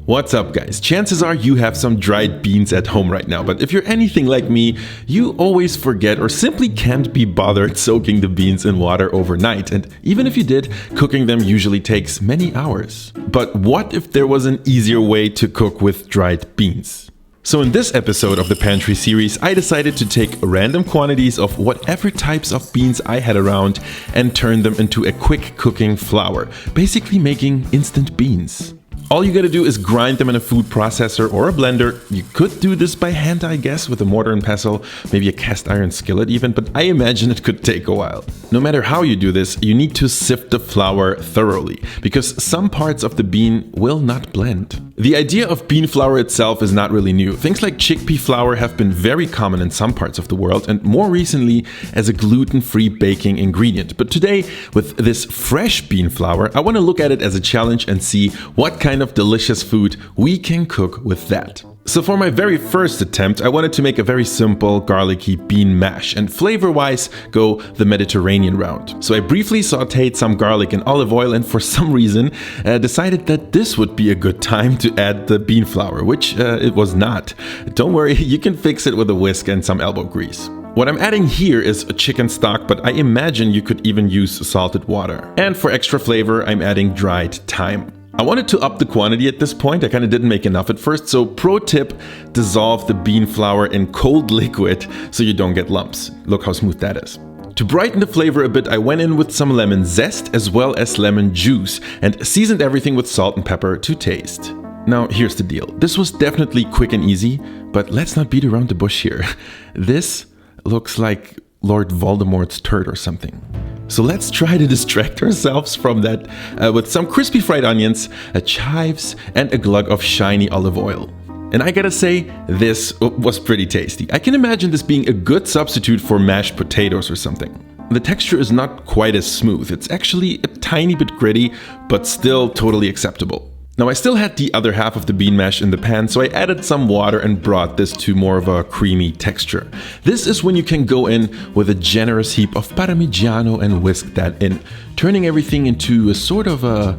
What's up, guys? Chances are you have some dried beans at home right now, but if you're anything like me, you always forget or simply can't be bothered soaking the beans in water overnight, and even if you did, cooking them usually takes many hours. But what if there was an easier way to cook with dried beans? So in this episode of the Pantry series, I decided to take random quantities of whatever types of beans I had around and turn them into a quick cooking flour, basically making instant beans. All you gotta do is grind them in a food processor or a blender. You could do this by hand, I guess, with a mortar and pestle, maybe a cast iron skillet even, but I imagine it could take a while. No matter how you do this, you need to sift the flour thoroughly, because some parts of the bean will not blend. The idea of bean flour itself is not really new. Things like chickpea flour have been very common in some parts of the world, and more recently as a gluten-free baking ingredient. But today, with this fresh bean flour, I want to look at it as a challenge and see what kind of delicious food we can cook with that. So for my very first attempt, I wanted to make a very simple garlicky bean mash and flavor-wise go the Mediterranean route. So I briefly sauteed some garlic in olive oil and for some reason decided that this would be a good time to add the bean flour, which it was not. Don't worry, you can fix it with a whisk and some elbow grease. What I'm adding here is a chicken stock, but I imagine you could even use salted water. And for extra flavor, I'm adding dried thyme. I wanted to up the quantity at this point. I kind of didn't make enough at first, so pro tip, dissolve the bean flour in cold liquid so you don't get lumps. Look how smooth that is. To brighten the flavor a bit, I went in with some lemon zest as well as lemon juice and seasoned everything with salt and pepper to taste. Now here's the deal. This was definitely quick and easy, but let's not beat around the bush here. This looks like Lord Voldemort's turd or something. So let's try to distract ourselves from that with some crispy fried onions, chives, and a glug of shiny olive oil. And I gotta say, this was pretty tasty. I can imagine this being a good substitute for mashed potatoes or something. The texture is not quite as smooth. It's actually a tiny bit gritty, but still totally acceptable. Now I still had the other half of the bean mash in the pan, so I added some water and brought this to more of a creamy texture. This is when you can go in with a generous heap of Parmigiano and whisk that in, turning everything into a sort of a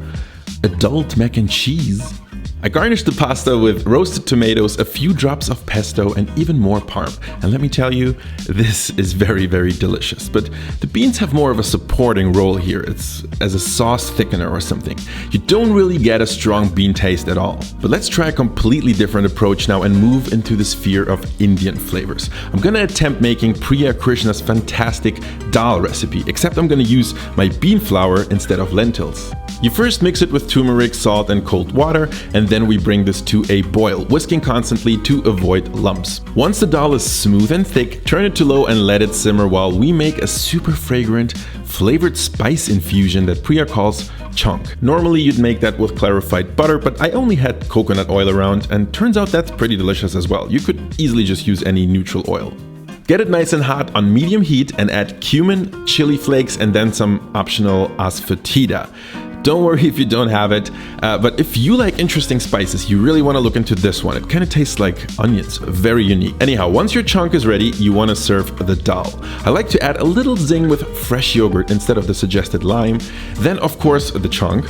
adult mac and cheese. I garnished the pasta with roasted tomatoes, a few drops of pesto, and even more parm. And let me tell you, this is very, very delicious. But the beans have more of a supporting role here. It's as a sauce thickener or something. You don't really get a strong bean taste at all. But let's try a completely different approach now and move into the sphere of Indian flavors. I'm gonna attempt making Priya Krishna's fantastic dal recipe, except I'm gonna use my bean flour instead of lentils. You first mix it with turmeric, salt, and cold water, and then we bring this to a boil, whisking constantly to avoid lumps. Once the dal is smooth and thick, turn it to low and let it simmer while we make a super fragrant, flavored spice infusion that Priya calls chunk. Normally you'd make that with clarified butter, but I only had coconut oil around, and turns out that's pretty delicious as well. You could easily just use any neutral oil. Get it nice and hot on medium heat and add cumin, chili flakes, and then some optional asafoetida. Don't worry if you don't have it, but if you like interesting spices, you really want to look into this one. It kind of tastes like onions, very unique. Anyhow, once your chunk is ready, you want to serve the dal. I like to add a little zing with fresh yogurt instead of the suggested lime. Then, of course, the chunk,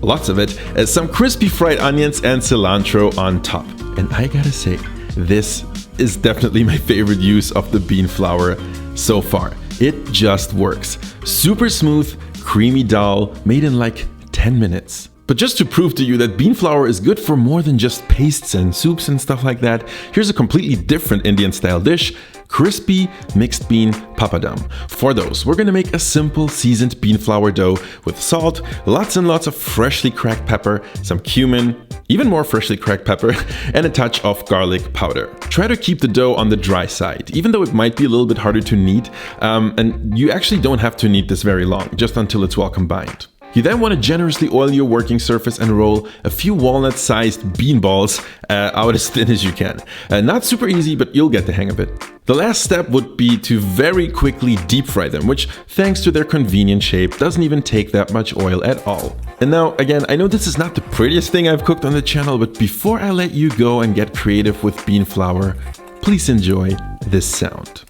lots of it, some crispy fried onions and cilantro on top. And I gotta say, this is definitely my favorite use of the bean flour so far. It just works. Super smooth, creamy dal made in like 10 minutes. But just to prove to you that bean flour is good for more than just pastes and soups and stuff like that, here's a completely different Indian style dish, crispy mixed bean papadum. For those, we're gonna make a simple seasoned bean flour dough with salt, lots and lots of freshly cracked pepper, some cumin, even more freshly cracked pepper, and a touch of garlic powder. Try to keep the dough on the dry side, even though it might be a little bit harder to knead, and you actually don't have to knead this very long, just until it's well combined. You then want to generously oil your working surface and roll a few walnut-sized bean balls out as thin as you can. Not super easy, but you'll get the hang of it. The last step would be to very quickly deep fry them, which, thanks to their convenient shape, doesn't even take that much oil at all. And now, again, I know this is not the prettiest thing I've cooked on the channel, but before I let you go and get creative with bean flour, please enjoy this sound.